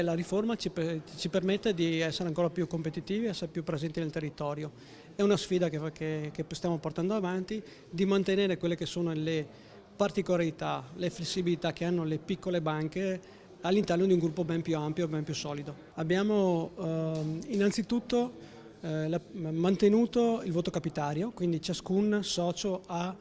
La riforma ci permette di essere ancora più competitivi, essere più presenti nel territorio. È una sfida che stiamo portando avanti, di mantenere quelle che sono le particolarità, le flessibilità che hanno le piccole banche all'interno di un gruppo ben più ampio e ben più solido. Abbiamo innanzitutto mantenuto il voto capitario, quindi ciascun socio ha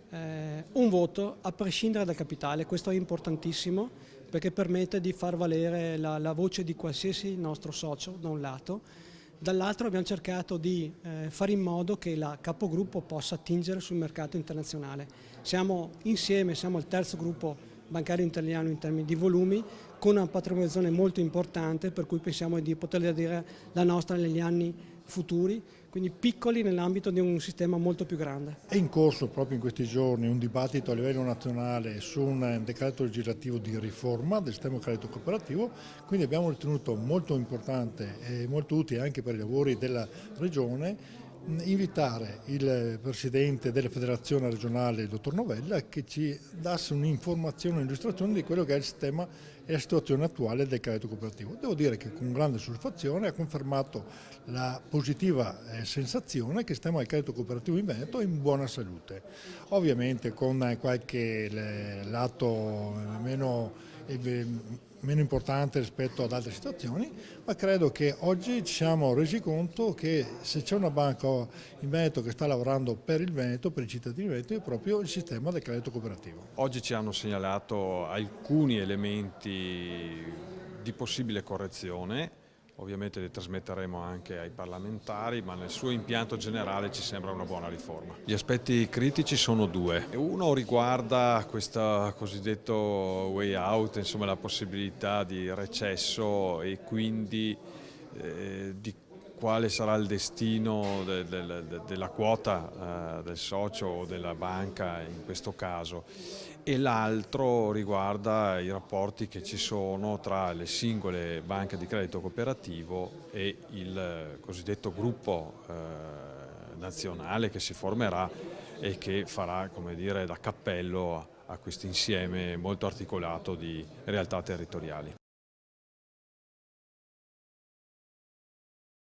un voto a prescindere dal capitale. Questo è importantissimo perché permette di far valere la voce di qualsiasi nostro socio da un lato. Dall'altro abbiamo cercato di fare in modo che la capogruppo possa attingere sul mercato internazionale. Siamo insieme, siamo il terzo gruppo bancario italiano in termini di volumi, con una patrimonializzazione molto importante, per cui pensiamo di poter dire la nostra negli anni futuri, quindi piccoli nell'ambito di un sistema molto più grande. È in corso proprio in questi giorni un dibattito a livello nazionale su un decreto legislativo di riforma del sistema credito cooperativo, quindi abbiamo ritenuto molto importante e molto utile anche per i lavori della Regione invitare il Presidente della Federazione regionale, il dottor Novella, che ci dasse un'informazione, un'illustrazione di quello che è il sistema e la situazione attuale del credito cooperativo. Devo dire che con grande soddisfazione ha confermato la positiva sensazione che il sistema del credito cooperativo in Veneto è in buona salute. Ovviamente con qualche lato meno importante rispetto ad altre situazioni, ma credo che oggi ci siamo resi conto che se c'è una banca in Veneto che sta lavorando per il Veneto, per i cittadini veneti, è proprio il sistema del credito cooperativo. Oggi ci hanno segnalato alcuni elementi di possibile correzione. Ovviamente li trasmetteremo anche ai parlamentari, ma nel suo impianto generale ci sembra una buona riforma. Gli aspetti critici sono due. Uno riguarda questo cosiddetto way out, insomma la possibilità di recesso e quindi di quale sarà il destino della quota del socio o della banca in questo caso, e l'altro riguarda i rapporti che ci sono tra le singole banche di credito cooperativo e il cosiddetto gruppo nazionale che si formerà e che farà, come dire, da cappello a questo insieme molto articolato di realtà territoriali.